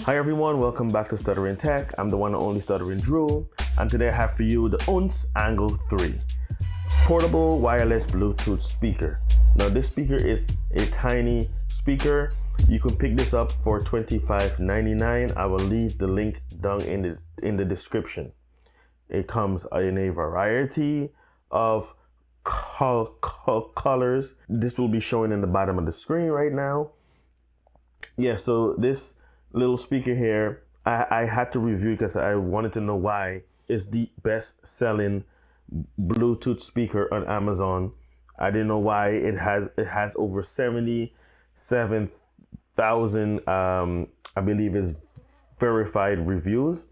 Hi everyone, welcome back to Stuttering Tech. I'm the one and only Stuttering Drew, and today I have for you the OontZ Angle 3 portable wireless Bluetooth speaker. Now this speaker is a tiny speaker. You can pick this up for $25.99. I will leave the link down in the description. It comes in a variety of colors. This will be showing in the bottom of the screen right now. Yeah, so this little speaker here, I had to review because I wanted to know why it's the best selling Bluetooth speaker on Amazon. I didn't know why it has over 77,000 I believe is verified reviews.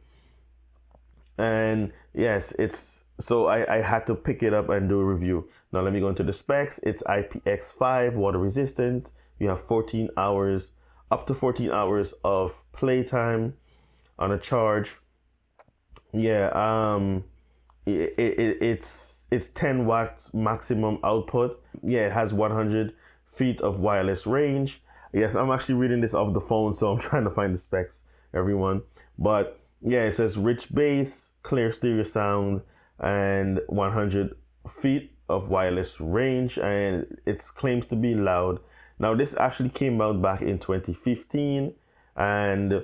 And yes, I had to pick it up and do a review. Now let me go into the specs. It's IPX5 water resistance. You have 14 hours, up to 14 hours of playtime on a charge. Yeah, it's 10 watts maximum output. Yeah, it has 100 feet of wireless range. Yes, I'm actually reading this off the phone, so I'm trying to find the specs, everyone. But yeah, it says rich bass, clear stereo sound, and 100 feet of wireless range, and it claims to be loud. Now this actually came out back in 2015, and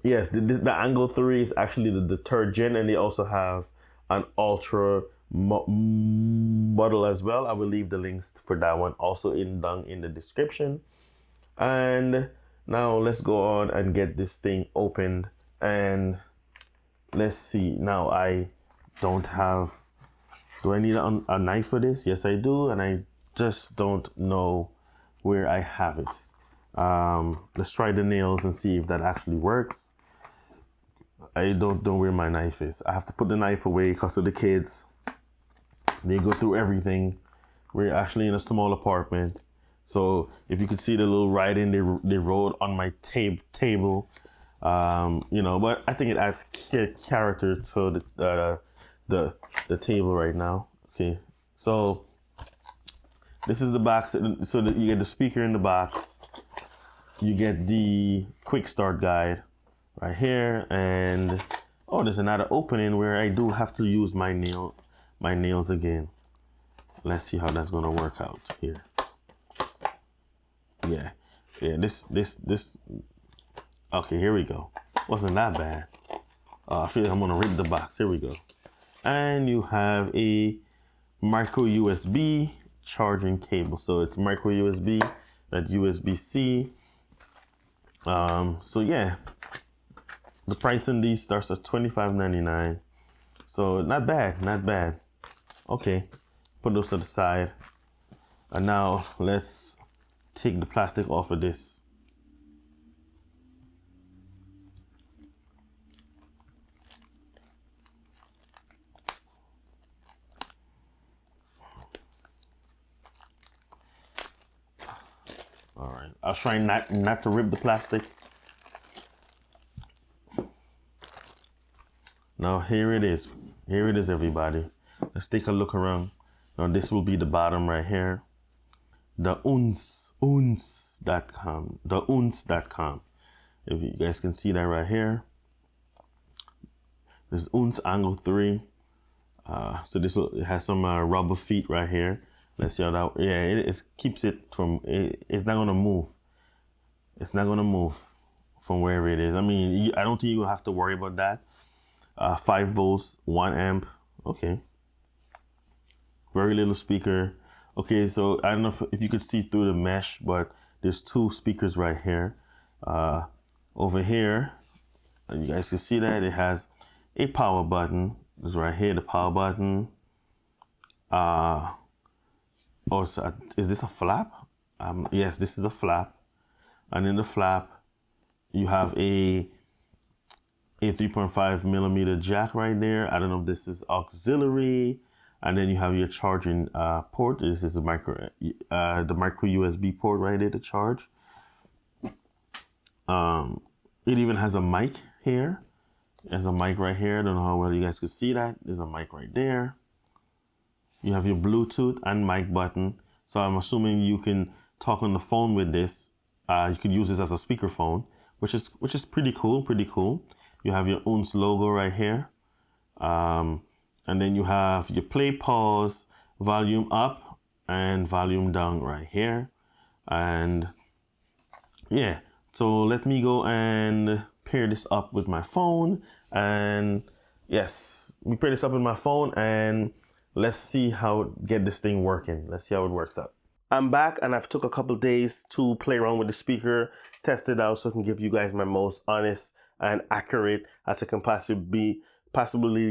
yes, the Angle 3 is actually the third gen, and they also have an Ultra model as well. I will leave the links for that one also down in the description. And now let's go on and get this thing opened, and let's see. Now I don't have, do I need a knife for this? Yes I do, and I just don't know where I have it. Let's try the nails and see if that actually works. I don't know where my knife is. I have to put the knife away because of the kids. They go through everything. We're actually in a small apartment. So if you could see the little writing they wrote on my table, you know, but I think it adds character to the table right now. Okay, so this is the box. So that you get the speaker in the box. You get the quick start guide right here, and oh, there's another opening where I do have to use my nails again. Let's see how that's gonna work out here. Yeah, this. Okay, here we go. Wasn't that bad. I feel like I'm gonna rip the box. Here we go. And you have a micro USB charging cable. So it's micro USB, that USB-C. So yeah, the price in these starts at $25.99. So not bad, not bad. Okay, put those to the side. And now let's take the plastic off of this. All right, I'll try not to rip the plastic. Now here it is. Here it is, everybody. Let's take a look around. Now this will be the bottom right here. The OontZ.com. The OontZ.com. If you guys can see that right here. This OontZ Angle 3. So it has some rubber feet right here. Let's see how that, yeah, it keeps it from, it's not gonna move. It's not gonna move from wherever it is. I mean, I don't think you have to worry about that. 5 volts, 1 amp. Okay. Very little speaker. Okay, so I don't know if you could see through the mesh, but there's 2 speakers right here. Over here, and you guys can see that it has a power button. It's right here, the power button. Oh, so is this a flap? Yes, this is a flap. And in the flap, you have a 3.5 millimeter jack right there. I don't know if this is auxiliary. And then you have your charging port. This is the micro USB port right there to charge. It even has a mic here. There's a mic right here. I don't know how well you guys can see that. There's a mic right there. You have your Bluetooth and mic button. So I'm assuming you can talk on the phone with this. You could use this as a speakerphone, which is pretty cool, You have your OontZ logo right here. And then you have your play, pause, volume up and volume down right here. And yeah, so let me go and pair this up with my phone. And yes, we pair this up with my phone and let's see how get this thing working. Let's see how it works out. I'm back and I've took a couple days to play around with the speaker, test it out so I can give you guys my most honest and accurate as I can possibly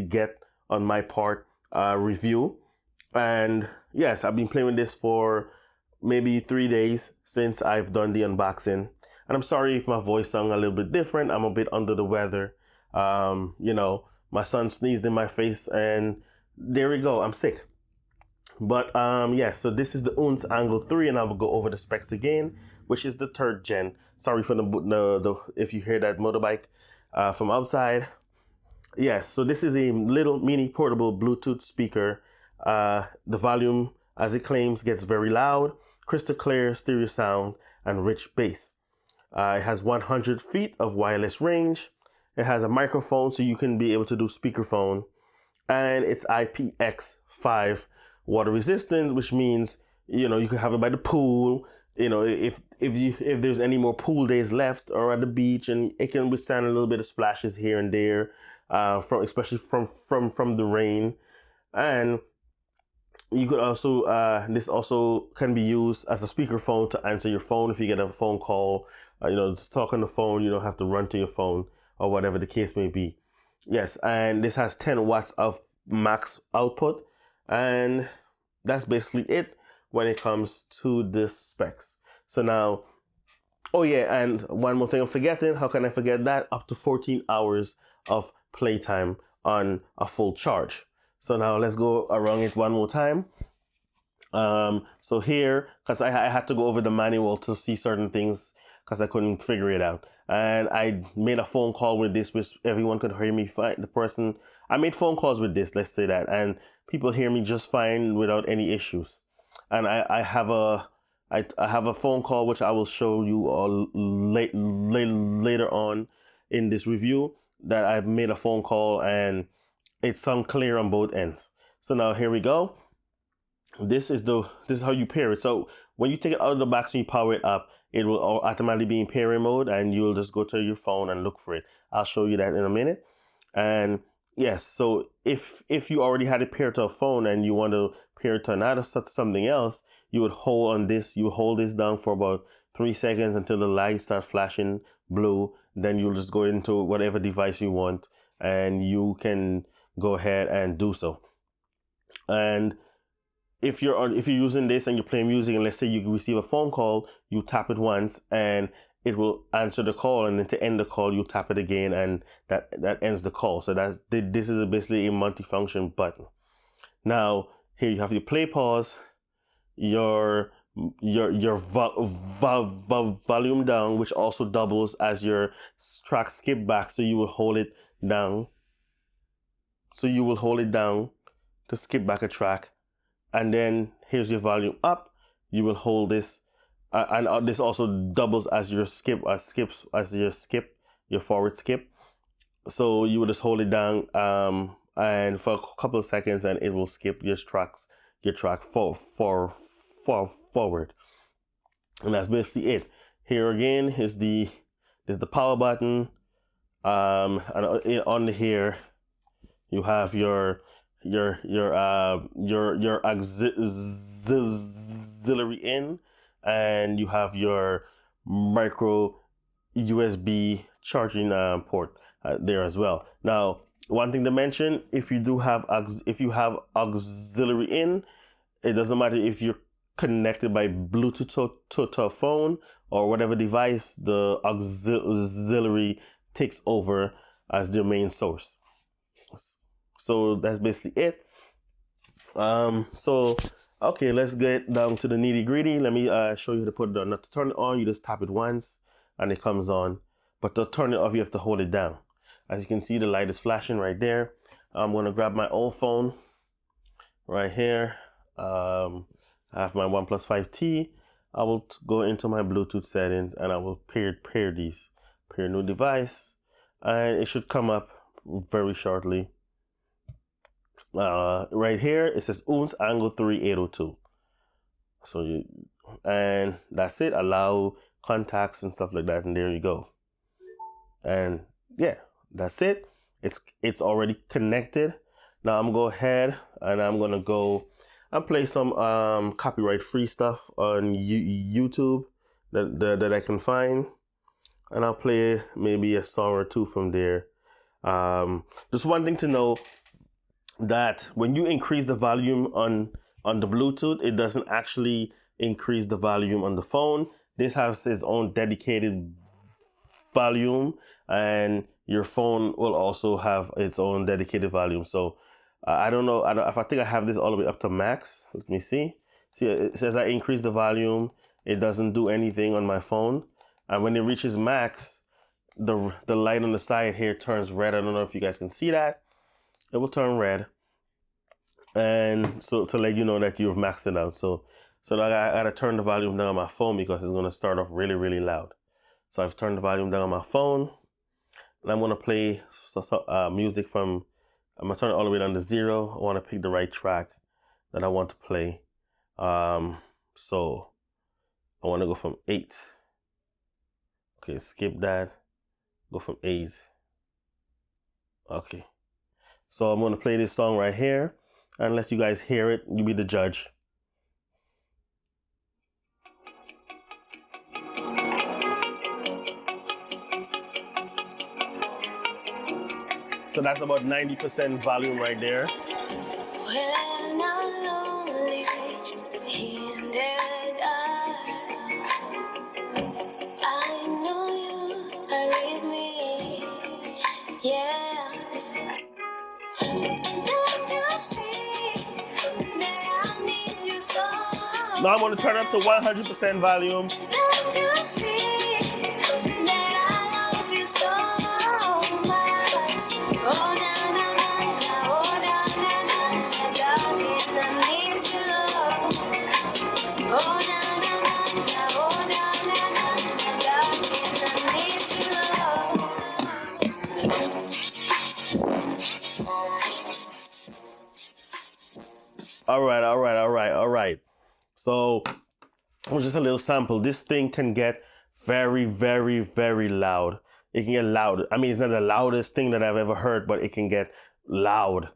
get on my part review. And yes, I've been playing with this for maybe 3 days since I've done the unboxing. And I'm sorry if my voice sounds a little bit different. I'm a bit under the weather. You know, my son sneezed in my face and there we go, I'm sick. But yes, so this is the OontZ Angle 3 and I will go over the specs again, which is the 3rd gen. Sorry for the if you hear that motorbike from outside. Yes, so this is a little mini portable Bluetooth speaker. The volume, as it claims, gets very loud, crystal clear stereo sound, and rich bass. It has 100 feet of wireless range. It has a microphone so you can be able to do speakerphone. And it's IPX5 water resistant, which means, you know, you can have it by the pool. You know, if there's any more pool days left or at the beach, and it can withstand a little bit of splashes here and there, especially from the rain. And you could also this also can be used as a speakerphone to answer your phone if you get a phone call. You know, just talk on the phone. You don't have to run to your phone or whatever the case may be. Yes, and this has 10 watts of max output, and that's basically it when it comes to the specs. So now, oh yeah, and one more thing I'm forgetting. How can I forget that? Up to 14 hours of playtime on a full charge. So now let's go around it one more time. So here, because I had to go over the manual to see certain things because I couldn't figure it out. And I made a phone call with this, which everyone could hear me fine. I made phone calls with this, let's say that, and people hear me just fine without any issues. And I have a phone call which I will show you all later on in this review that I've made a phone call and it sounds clear on both ends. So now here we go. This is how you pair it. So when you take it out of the box and you power it up, it will automatically be in pairing mode and you'll just go to your phone and look for it. I'll show you that in a minute. And yes, so if you already had it paired to a phone and you want to pair it to something else, you would hold this down for about 3 seconds until the lights start flashing blue. Then you'll just go into whatever device you want and you can go ahead and do so. And if you're using this and you're playing music and let's say you receive a phone call, you tap it once and it will answer the call, and then to end the call you tap it again and that ends the call. So this is basically a multifunction button. Now here you have your play, pause, your volume down, which also doubles as your track skip back. So you will hold it down. To skip back a track. And then here's your volume up. You will hold this, and this also doubles as your your forward skip. So you will just hold it down, and for a couple of seconds, and it will skip your track forward. And that's basically it. Here again is the power button, and on here you have your auxiliary in, and you have your micro USB charging port there as well. Now, one thing to mention: if you have auxiliary in, it doesn't matter if you're connected by Bluetooth to a phone or whatever device, the auxiliary takes over as their main source. So that's basically it. So okay, let's get down to the nitty gritty. Let me show you how to put it on. Now, to turn it on, you just tap it once and it comes on, but to turn it off you have to hold it down. As you can see, the light is flashing right there. I'm going to grab my old phone right here. I have my OnePlus 5T. I will go into my Bluetooth settings and I will pair these. pair new device, and it should come up very shortly. Right here it says OontZ Angle 3802. So and that's it. Allow contacts and stuff like that, and there you go. And yeah, that's it. It's already connected. Now I'm gonna go ahead and I'm gonna go and play some copyright free stuff on YouTube that I can find, and I'll play maybe a song or two from there. Just one thing to know, that when you increase the volume on the Bluetooth, it doesn't actually increase the volume on the phone. This has its own dedicated volume, and your phone will also have its own dedicated volume. So I don't know if I think I have this all the way up to max. Let me see. See, it says I increase the volume. It doesn't do anything on my phone, and when it reaches max, the light on the side here turns red. I don't know if you guys can see that. It will turn red, and so to let you know that you've maxed it out. So I gotta turn the volume down on my phone because it's gonna start off really, really loud. So I've turned the volume down on my phone, and I'm gonna play music from. I'm gonna turn it all the way down to 0. I want to pick the right track that I want to play. So I want to go from 8. Okay, skip that. Go from 8. Okay. So I'm going to play this song right here and let you guys hear it. You be the judge. So that's about 90% volume right there. When I'm lonely in the dark, I know you are with me. Yeah. Now I'm going to turn up to 100% volume. All right. So it was just a little sample. This thing can get very, very, very loud. It can get loud. I mean, it's not the loudest thing that I've ever heard, but it can get loud.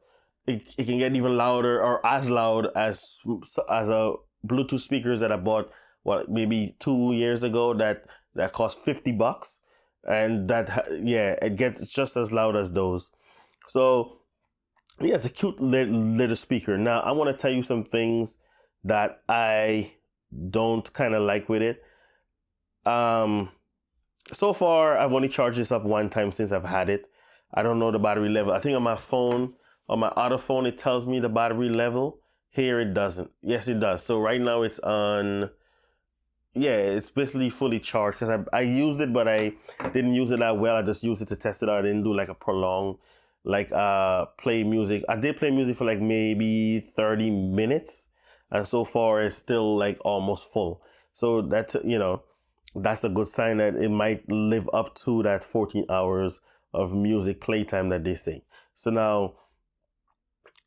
It can get even louder, or as loud as a Bluetooth speakers that I bought maybe 2 years ago that cost $50, and it gets just as loud as those. So yeah, it's a cute little speaker. Now I want to tell you some things that I don't kind of like with it. So far I've only charged this up one time since I've had it. I don't know the battery level. I think on my phone, on my other phone, it tells me the battery level. Here it doesn't. Yes, it does. So right now it's on. Yeah, it's basically fully charged because I used it, but I didn't use it that well. I just used it to test it out. I didn't do like a prolonged play music. I did play music for like maybe 30 minutes, and so far it's still like almost full. So that's that's a good sign that it might live up to that 14 hours of music playtime that they say. So now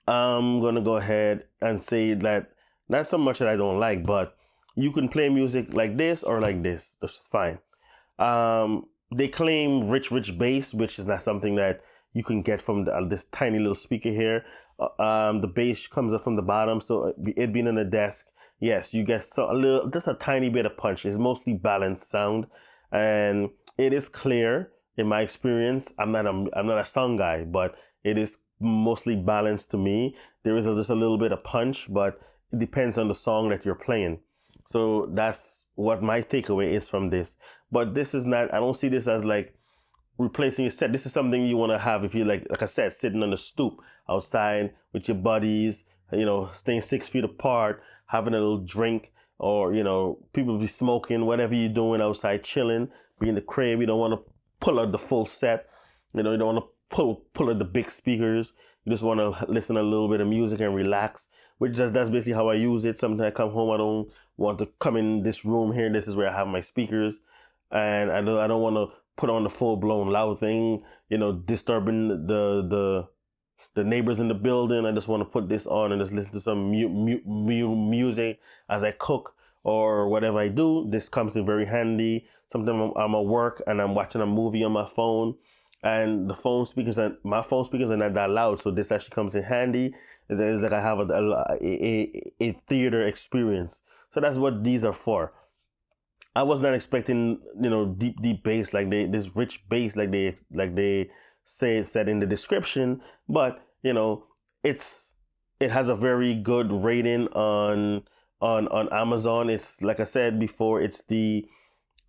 I'm gonna go ahead and say that that's so much that I don't like, but you can play music like this or like this. That's fine. They claim rich bass, which is not something that you can get from this tiny little speaker here. The bass comes up from the bottom, so it being on the desk, yes, you get just a tiny bit of punch. It's mostly balanced sound, and it is clear in my experience. I'm not a sound guy, but it is mostly balanced to me. There is just a little bit of punch, but it depends on the song that you're playing. So that's what my takeaway is from this. But this is not, I don't see this as like replacing your set. This is something you want to have if you like I said, sitting on the stoop outside with your buddies, staying 6 feet apart, having a little drink, or people be smoking, whatever you're doing outside, chilling, be in the crib. You don't want to pull out the full set. You don't want to pull out the big speakers. You just want to listen a little bit of music and relax. That's basically how I use it. Sometimes I come home, I don't want to come in this room here. This is where I have my speakers, and I don't want to put on the full blown loud thing, disturbing the neighbors in the building. I just want to put this on and just listen to some music as I cook or whatever I do. This comes in very handy. Sometimes I'm at work and I'm watching a movie on my phone, and my phone speakers are not that loud, so this actually comes in handy. It's like I have a theater experience. So that's what these are for. I was not expecting, deep bass this rich bass like they said in the description, but it has a very good rating on Amazon. It's, like I said before, it's the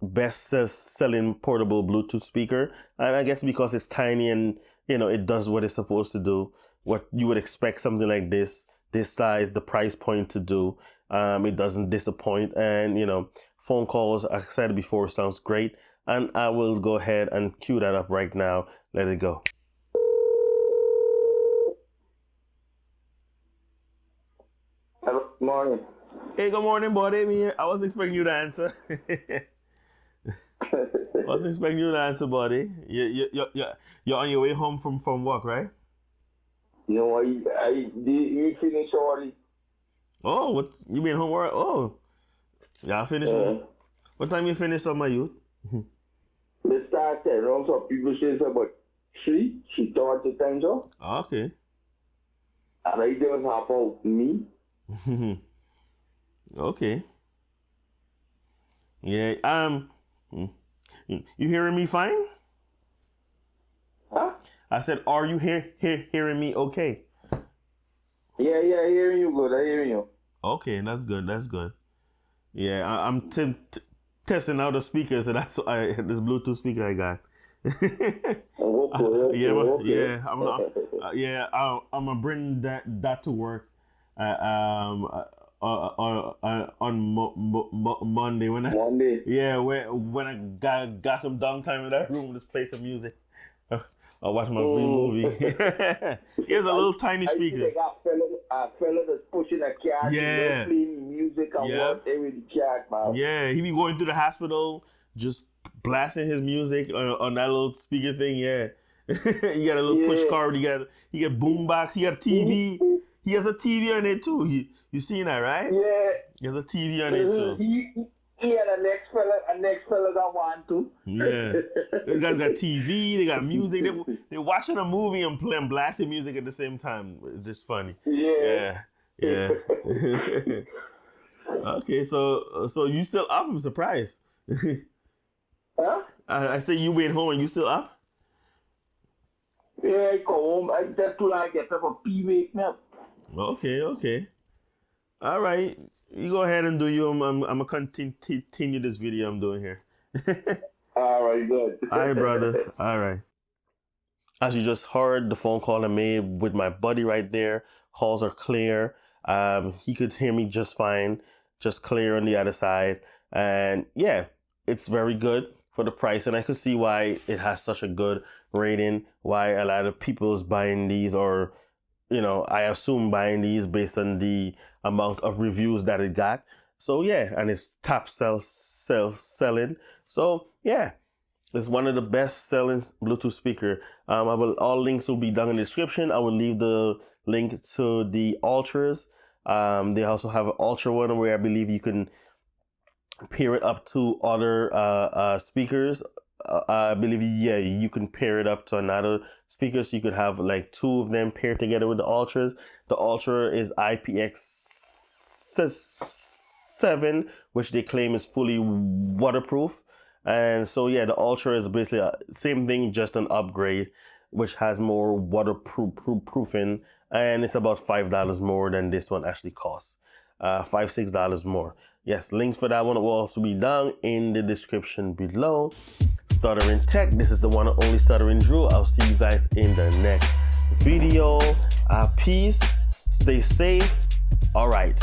best selling portable Bluetooth speaker, and I guess because it's tiny and it does what it's supposed to do, what you would expect something like this size, the price point to do. It doesn't disappoint, and phone calls, I said before, sounds great, and I will go ahead and cue that up right now. Let it go. Hello, good morning. Hey, good morning, buddy. I wasn't expecting you to answer. Wasn't expecting you to answer, buddy. You're on your way home from work, right? No, we finished already. Oh, what, you been home work? Oh, yeah, I finished. What time you finished on my youth? They started around, so people say it's about 3:30 time, so. Okay. And I didn't have out me. Okay. Yeah. You hearing me fine? Huh? I said, are you hearing me okay? Yeah, I hear you good. I hear you. Okay, that's good. That's good. Yeah, I'm testing out the speakers, so that's this Bluetooth speaker I got. Okay. I'm gonna bring that to work. On Monday when Monday. when I got some downtime in that room, just play some music. I'll watch my movie. Here's a little tiny speaker. I see a fella that's pushing a cat. Yeah. Playing music and work with the cat, man. Yeah, he be going through the hospital, just blasting his music on that little speaker thing. Yeah. You got a little push card. You got boombox. He got a TV. He has a TV on it too. You seen that, right? Yeah. He has a TV on it too. He had a next fella that want to. Yeah. These guys got TV, they got music. They're watching a movie and playing blasting music at the same time. It's just funny. Yeah. Okay, so you still up? I'm surprised. Huh? I say you went home and you still up? Yeah, I go home. I just to like get up a pee wake now. Okay. All right, you go ahead and do you. I'm gonna continue this video I'm doing here. All right, good. All right, brother. All right. As you just heard, the phone call I made with my buddy right there. Calls are clear. He could hear me just fine, just clear on the other side. And yeah, it's very good for the price. And I could see why it has such a good rating, why a lot of people is buying these, or I assume buying these based on the amount of reviews that it got. So yeah, and it's top selling. So yeah, it's one of the best selling Bluetooth speaker. All links will be down in the description. I will leave the link to the Ultras. They also have an Ultra one where I believe you can pair it up to other speakers. I believe, you can pair it up to another speaker, so you could have like two of them paired together with the Ultras. The Ultra is IPX7, which they claim is fully waterproof. And so yeah, the Ultra is basically same thing, just an upgrade, which has more waterproofing, and it's about $5 more than this one actually costs. $5-6 more. Yes, links for that one will also be down in the description below. Stuttering Tech, this is the one and only Stuttering Drew. I'll see you guys in the next video. Peace, stay safe. All right.